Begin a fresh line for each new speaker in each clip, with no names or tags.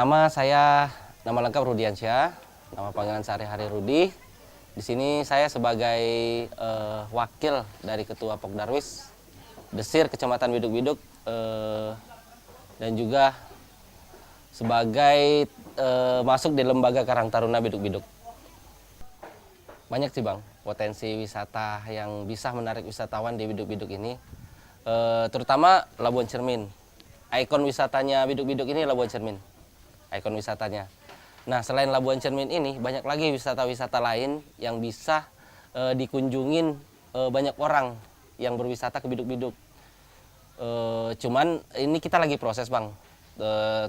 Nama lengkap Rudiansyah, nama panggilan sehari-hari Rudi. Di sini saya sebagai wakil dari Ketua Pokdarwis Desir Kecamatan Biduk-Biduk dan juga sebagai masuk di Lembaga Karang Taruna Biduk-Biduk. Banyak sih Bang, potensi wisata yang bisa menarik wisatawan di Biduk-Biduk ini, terutama Labuan Cermin. Ikon wisatanya Biduk-Biduk ini Labuan Cermin, ikon wisatanya. Nah, selain Labuan Cermin ini, banyak lagi wisata-wisata lain yang bisa dikunjungin banyak orang yang berwisata ke Biduk-Biduk. Cuman ini kita lagi proses Bang,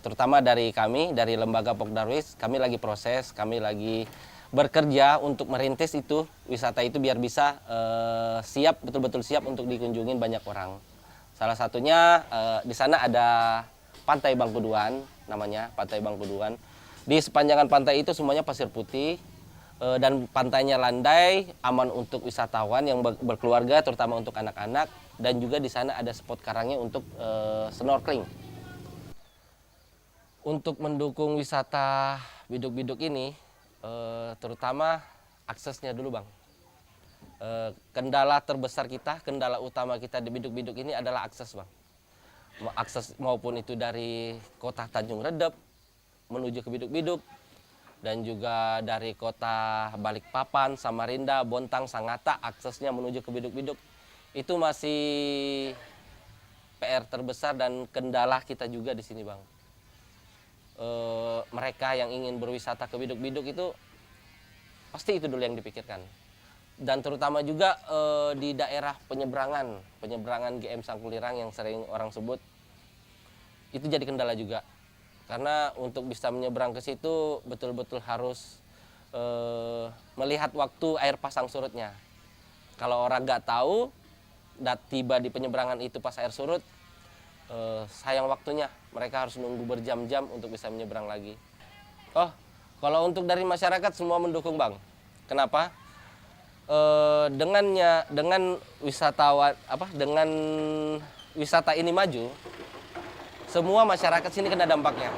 terutama dari kami, dari Lembaga Pokdarwis, kami lagi proses, kami lagi bekerja untuk merintis itu, wisata itu biar bisa siap, betul-betul siap untuk dikunjungin banyak orang. Salah satunya di sana ada Pantai Bangkuduan, namanya Pantai Bangkuduan. Di sepanjangan pantai itu semuanya pasir putih dan pantainya landai, aman untuk wisatawan yang berkeluarga, terutama untuk anak-anak. Dan juga di sana ada spot karangnya untuk snorkeling. Untuk mendukung wisata Biduk-Biduk ini, terutama aksesnya dulu Bang. Kendala terbesar kita, kendala utama kita di Biduk-Biduk ini adalah akses Bang. Akses maupun itu dari kota Tanjung Redep menuju ke Biduk-Biduk, dan juga dari kota Balikpapan, Samarinda, Bontang, Sangatta, aksesnya menuju ke Biduk-Biduk itu masih PR terbesar dan kendala kita juga di sini Bang. Mereka yang ingin berwisata ke Biduk-Biduk itu pasti itu dulu yang dipikirkan. Dan terutama juga di daerah penyeberangan GM Sangkulirang yang sering orang sebut, itu jadi kendala juga. Karena untuk bisa menyeberang ke situ betul-betul harus melihat waktu air pasang surutnya. Kalau orang nggak tahu, tiba di penyeberangan itu pas air surut, sayang waktunya. Mereka harus nunggu berjam-jam untuk bisa menyeberang lagi. Oh, kalau untuk dari masyarakat semua mendukung Bang. Kenapa? Dengan wisatawan dengan wisata ini maju, semua masyarakat sini kena dampaknya.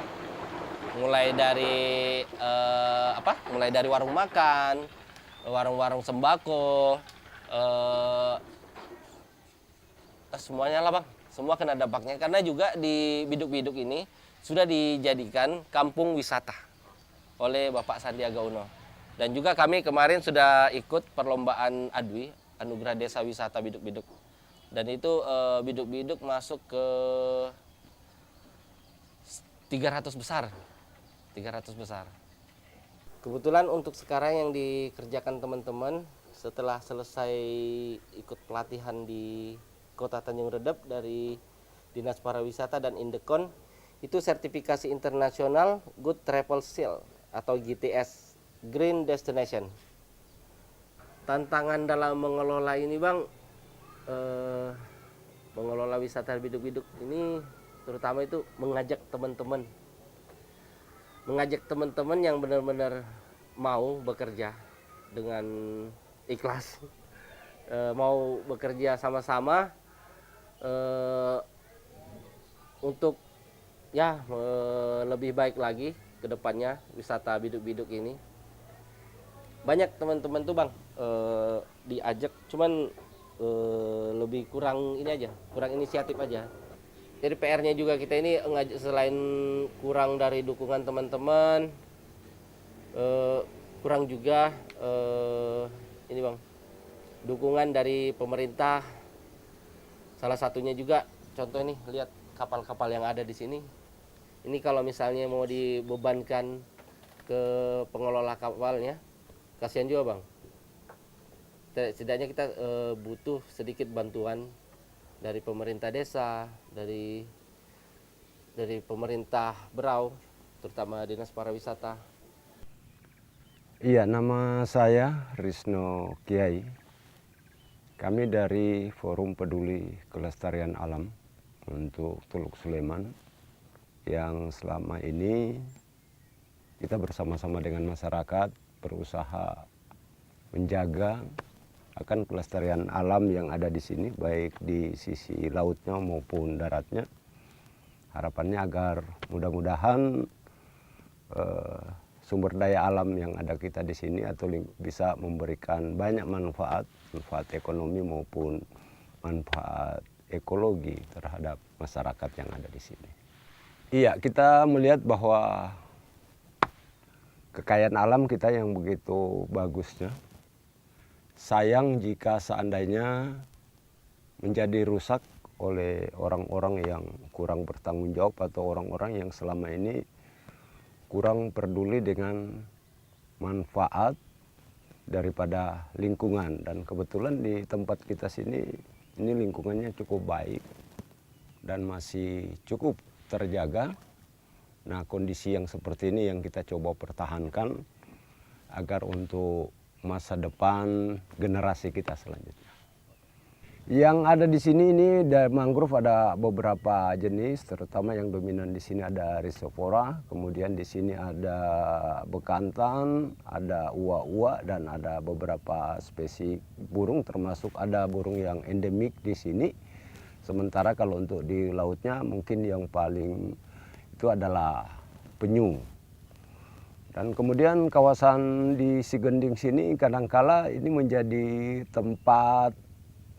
Mulai dari warung makan, warung-warung sembako, semuanya lah Bang. Semua kena dampaknya karena juga di Biduk-Biduk ini sudah dijadikan kampung wisata oleh Bapak Sandiaga Uno. Dan juga kami kemarin sudah ikut perlombaan ADWI, Anugerah Desa Wisata Biduk-Biduk. Dan itu Biduk-Biduk masuk ke 300 besar. 300 besar. Kebetulan untuk sekarang yang dikerjakan teman-teman setelah selesai ikut pelatihan di Kota Tanjung Redep dari Dinas Pariwisata dan Indekon, itu sertifikasi internasional Good Travel Seal atau GTS, Green Destination. Tantangan dalam mengelola ini Bang, mengelola wisata Biduk-Biduk ini terutama itu mengajak teman-teman yang benar-benar mau bekerja dengan ikhlas, mau bekerja sama-sama untuk lebih baik lagi ke depannya wisata Biduk-Biduk ini. Banyak teman-teman tuh Bang diajak, cuman lebih kurang inisiatif aja. Jadi PR-nya juga kita ini selain kurang dari dukungan teman-teman, kurang juga ini Bang, dukungan dari pemerintah. Salah satunya juga contoh nih, lihat kapal-kapal yang ada di sini. Ini kalau misalnya mau dibebankan ke pengelola kapalnya, kasihan juga Bang. Setidaknya kita butuh sedikit bantuan dari pemerintah desa, dari pemerintah Berau, terutama Dinas Pariwisata.
Iya, nama saya Risno Kiai. Kami dari Forum Peduli Kelestarian Alam untuk Teluk Suleman, yang selama ini kita bersama-sama dengan masyarakat berusaha menjaga akan kelestarian alam yang ada di sini, baik di sisi lautnya maupun daratnya. Harapannya agar mudah-mudahan sumber daya alam yang ada kita di sini atau bisa memberikan banyak manfaat ekonomi maupun manfaat ekologi terhadap masyarakat yang ada di sini. Iya, kita melihat bahwa kekayaan alam kita yang begitu bagusnya, sayang jika seandainya menjadi rusak oleh orang-orang yang kurang bertanggung jawab atau orang-orang yang selama ini kurang peduli dengan manfaat daripada lingkungan. Dan kebetulan di tempat kita sini ini lingkungannya cukup baik dan masih cukup terjaga. Nah, kondisi yang seperti ini yang kita coba pertahankan agar untuk masa depan generasi kita selanjutnya. Yang ada di sini ini dari mangrove ada beberapa jenis, terutama yang dominan di sini ada Rhizophora, kemudian di sini ada bekantan, ada uwa-uwa dan ada beberapa spesies burung, termasuk ada burung yang endemik di sini. Sementara kalau untuk di lautnya mungkin yang paling itu adalah penyu. Dan kemudian kawasan di Sigending sini kadangkala ini menjadi tempat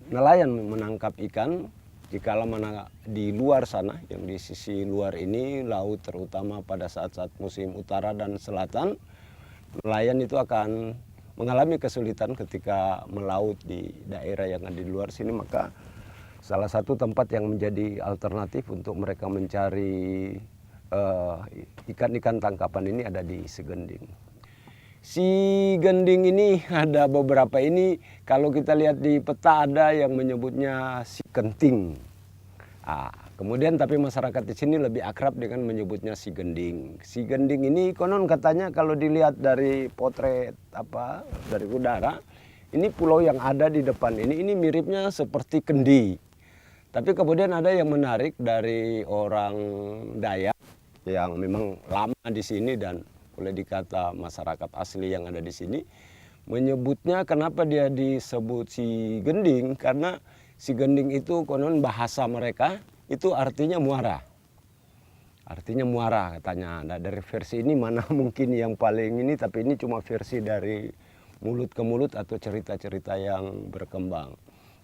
nelayan menangkap ikan. Jikalau mana di luar sana, yang di sisi luar ini laut, terutama pada saat-saat musim utara dan selatan, nelayan itu akan mengalami kesulitan ketika melaut di daerah yang ada di luar sini. Maka salah satu tempat yang menjadi alternatif untuk mereka mencari ikan-ikan tangkapan ini ada di Sigending. Sigending ini ada beberapa ini, kalau kita lihat di peta ada yang menyebutnya Sikenting. Kemudian tapi masyarakat di sini lebih akrab dengan menyebutnya Sigending. Sigending ini konon katanya kalau dilihat dari potret dari udara, ini pulau yang ada di depan ini miripnya seperti kendi. Tapi kemudian ada yang menarik dari orang Dayak yang memang lama di sini dan boleh dikata masyarakat asli yang ada di sini, menyebutnya kenapa dia disebut Sigending, karena Sigending itu konon bahasa mereka itu artinya muara. Artinya muara katanya. Nah, dari versi ini mana mungkin yang paling ini, tapi ini cuma versi dari mulut ke mulut atau cerita-cerita yang berkembang.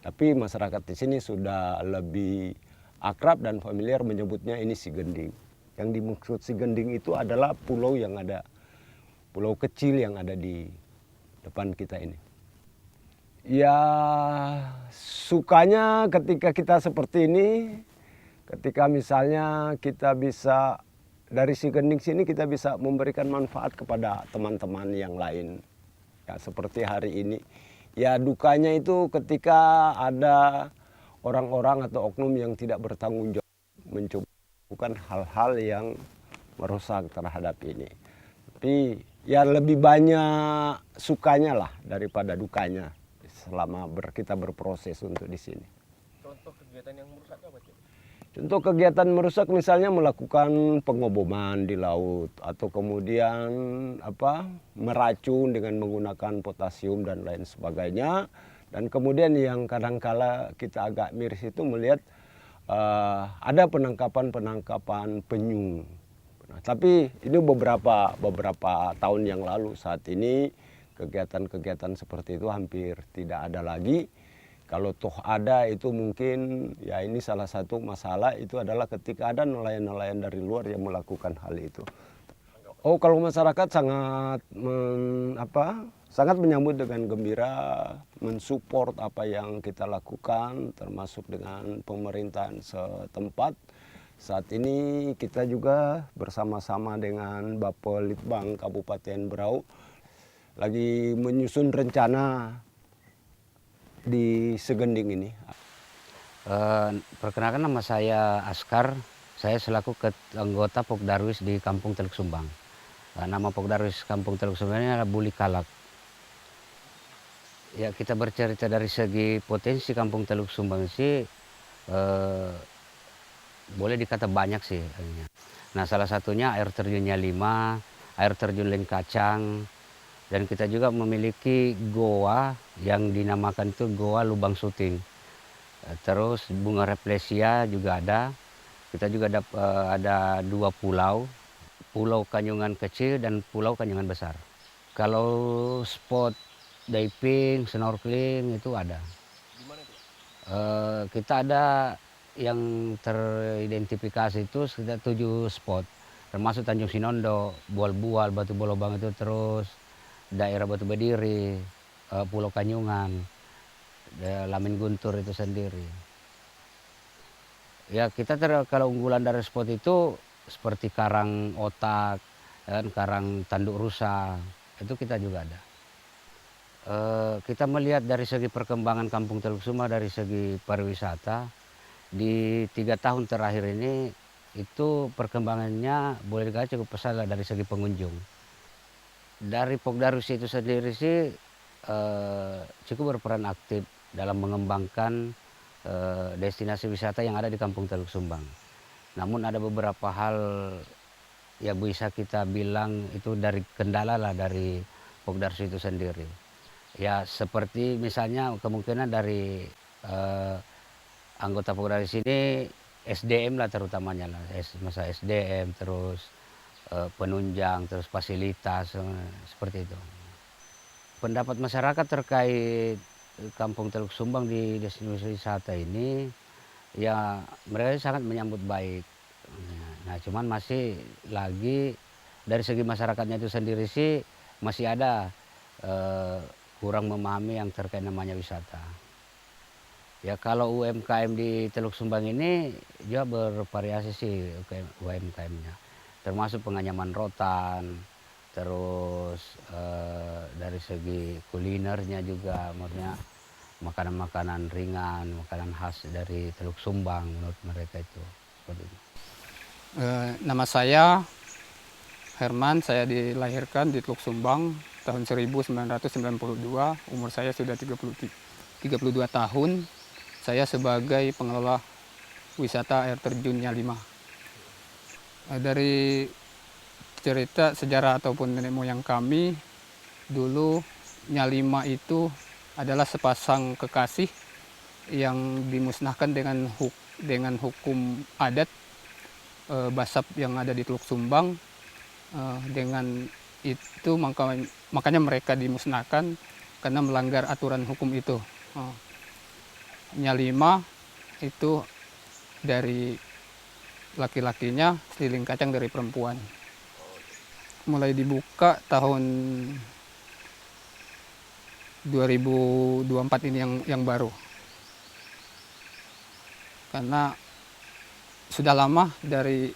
Tapi masyarakat di sini sudah lebih akrab dan familiar menyebutnya ini Sigending. Yang dimaksud Sigending itu adalah pulau yang ada, pulau kecil yang ada di depan kita ini. Ya, sukanya ketika kita seperti ini, ketika misalnya kita bisa dari Sigending sini kita bisa memberikan manfaat kepada teman-teman yang lain. Ya, seperti hari ini. Ya, dukanya itu ketika ada orang-orang atau oknum yang tidak bertanggung jawab mencoba bukan hal-hal yang merusak terhadap ini. Tapi ya lebih banyak sukanya lah daripada dukanya selama kita berproses untuk di sini.
Contoh kegiatan yang merusak apa, Cik?
Contoh kegiatan merusak misalnya melakukan pengoboman di laut atau kemudian meracun dengan menggunakan potasium dan lain sebagainya. Dan kemudian yang kadangkala kita agak miris itu melihat ada penangkapan penyu. Nah, tapi ini beberapa tahun yang lalu. Saat ini kegiatan-kegiatan seperti itu hampir tidak ada lagi. Kalau toh ada itu mungkin ya ini salah satu masalah itu adalah ketika ada nelayan-nelayan dari luar yang melakukan hal itu. Oh, kalau masyarakat sangat menyambut dengan gembira, mensupport apa yang kita lakukan, termasuk dengan pemerintahan setempat. Saat ini kita juga bersama-sama dengan Bapelitbang Kabupaten Berau lagi menyusun rencana di Sigending ini.
Perkenalkan, nama saya Askar, saya selaku anggota Pokdarwis di Kampung Teluk Sumbang. Nama Pokdarwis Kampung Teluk Sumbang ini adalah Buli Kalak. Ya, kita bercerita dari segi potensi Kampung Teluk Sumbang sih boleh dikata banyak sih. Nah, salah satunya air terjunnya 5, air terjun Lenkacang, dan kita juga memiliki goa yang dinamakan itu goa Lubang Suting. Terus bunga replesia juga ada. Kita juga ada 2 pulau. Pulau Kanyungan kecil dan Pulau Kanyungan besar. Kalau spot diving, snorkeling itu ada.
Di mana itu?
Kita ada yang teridentifikasi itu sekitar 7 spot, termasuk Tanjung Sinondo, Bual-Bual, Batu Bolobang itu, terus daerah Batu Bediri, Pulau Kanyungan, Lamin Guntur itu sendiri. Ya kita kalau unggulan dari spot itu seperti Karang Otak, dan Karang Tanduk Rusa, itu kita juga ada. Kita melihat dari segi perkembangan Kampung Teluk Sumba, dari segi pariwisata, di 3 tahun terakhir ini itu perkembangannya boleh dikatakan cukup pesat lah dari segi pengunjung. Dari Pokdarus itu sendiri sih cukup berperan aktif dalam mengembangkan destinasi wisata yang ada di Kampung Teluk Sumbang. Namun ada beberapa hal yang bisa kita bilang itu dari kendala lah dari Pokdarus itu sendiri. Ya seperti misalnya kemungkinan dari anggota Pokdarus ini SDM lah terutamanya lah, masa SDM, terus penunjang, terus fasilitas, seperti itu. Pendapat masyarakat terkait Kampung Teluk Sumbang di destinasi wisata ini, ya mereka sangat menyambut baik. Nah cuman masih lagi dari segi masyarakatnya itu sendiri sih masih ada kurang memahami yang terkait namanya wisata. Ya kalau UMKM di Teluk Sumbang ini juga bervariasi sih UMKM-nya. Termasuk penganyaman rotan, terus dari segi kulinernya juga, maksudnya makanan-makanan ringan, makanan khas dari Teluk Sumbang menurut mereka itu. Seperti itu.
Nama saya Herman, saya dilahirkan di Teluk Sumbang tahun 1992, umur saya sudah 32 tahun. Saya sebagai pengelola wisata air terjun Nyalima. Dari cerita sejarah ataupun nenek moyang kami, dulu Nyalima itu adalah sepasang kekasih yang dimusnahkan dengan hukum adat Basab yang ada di Teluk Sumbang. Dengan itu makanya mereka dimusnahkan karena melanggar aturan hukum itu. Nyalima itu dari laki-lakinya, Seliling Kacang dari perempuan. Mulai dibuka tahun 2024 ini yang baru. Karena sudah lama dari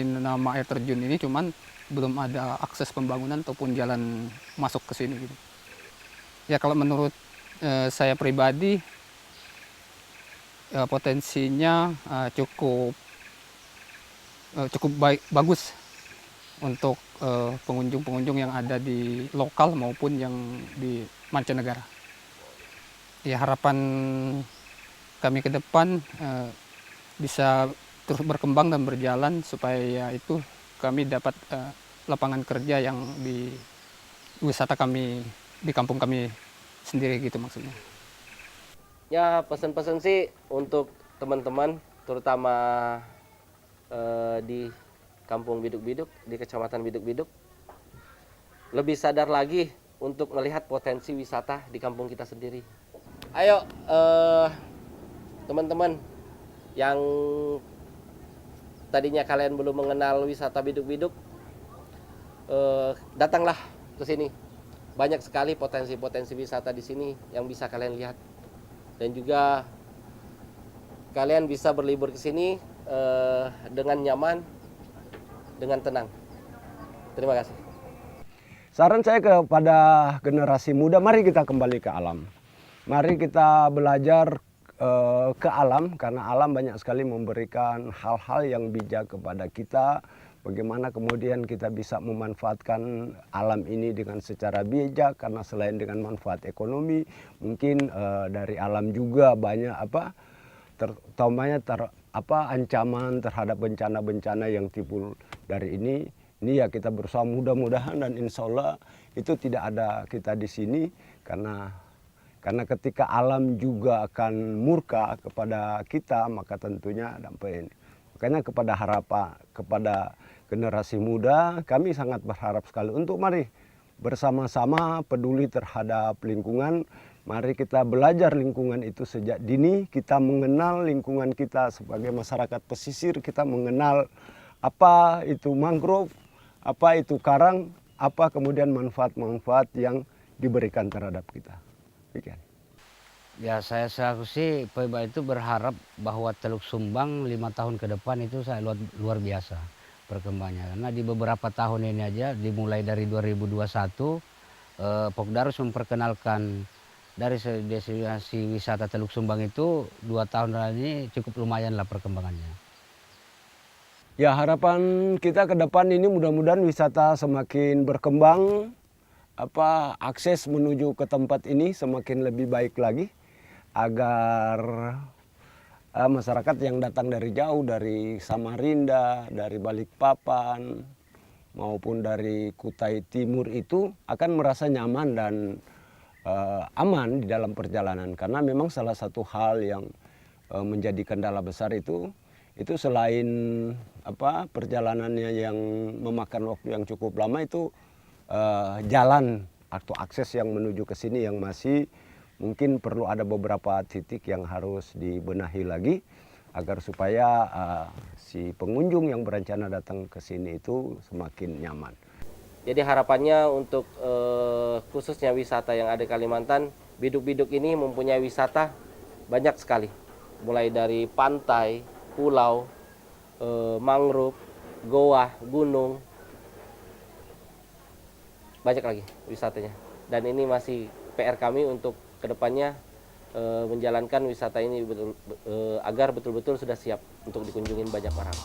nama air terjun ini, cuman belum ada akses pembangunan ataupun jalan masuk ke sini gitu. Ya kalau menurut saya pribadi potensinya cukup bagus untuk pengunjung-pengunjung yang ada di lokal maupun yang di mancanegara. Ya harapan kami ke depan bisa terus berkembang dan berjalan supaya itu kami dapat lapangan kerja yang di wisata kami, di kampung kami sendiri gitu maksudnya.
Ya pesan-pesan sih untuk teman-teman, terutama di Kampung Biduk-Biduk, di Kecamatan Biduk-Biduk, lebih sadar lagi untuk melihat potensi wisata di kampung kita sendiri. Ayo teman-teman yang tadinya kalian belum mengenal wisata Biduk-Biduk, datanglah ke sini. Banyak sekali potensi-potensi wisata di sini yang bisa kalian lihat. Dan juga kalian bisa berlibur ke sini dengan nyaman, dengan tenang. Terima kasih.
Saran saya kepada generasi muda, mari kita kembali ke alam. Mari kita belajar ke alam, karena alam banyak sekali memberikan hal-hal yang bijak kepada kita. Bagaimana kemudian kita bisa memanfaatkan alam ini dengan secara bijak, karena selain dengan manfaat ekonomi, mungkin dari alam juga banyak ancaman terhadap bencana-bencana yang timbul dari ini. Ini ya kita berusaha, mudah-mudahan dan insya Allah itu tidak ada kita di sini, karena ketika alam juga akan murka kepada kita, maka tentunya dampak ini. Makanya kepada generasi muda, kami sangat berharap sekali untuk mari bersama-sama peduli terhadap lingkungan. Mari kita belajar lingkungan itu sejak dini, kita mengenal lingkungan kita sebagai masyarakat pesisir, kita mengenal apa itu mangrove, apa itu karang, apa kemudian manfaat-manfaat yang diberikan terhadap kita. Demikian.
Ya saya selaku sih PEBA itu berharap bahwa Teluk Sumbang 5 tahun ke depan itu saya luar biasa perkembangannya. Karena di beberapa tahun ini aja dimulai dari 2021 Pokdarus memperkenalkan dari destinasi wisata Teluk Sumbang itu 2 tahun ini cukup lumayan lah perkembangannya.
Ya harapan kita ke depan ini mudah-mudahan wisata semakin berkembang, akses menuju ke tempat ini semakin lebih baik lagi agar masyarakat yang datang dari jauh, dari Samarinda, dari Balikpapan maupun dari Kutai Timur itu akan merasa nyaman dan aman di dalam perjalanan, karena memang salah satu hal yang menjadi kendala besar itu selain perjalanannya yang memakan waktu yang cukup lama itu jalan atau akses yang menuju ke sini yang masih mungkin perlu ada beberapa titik yang harus dibenahi lagi agar supaya si pengunjung yang berencana datang ke sini itu semakin nyaman.
Jadi harapannya untuk khususnya wisata yang ada di Kalimantan, biduk-biduk ini mempunyai wisata banyak sekali. Mulai dari pantai, pulau, mangrove, goa, gunung, banyak lagi wisatanya. Dan ini masih PR kami untuk kedepannya menjalankan wisata ini agar betul-betul sudah siap untuk dikunjungin banyak orang.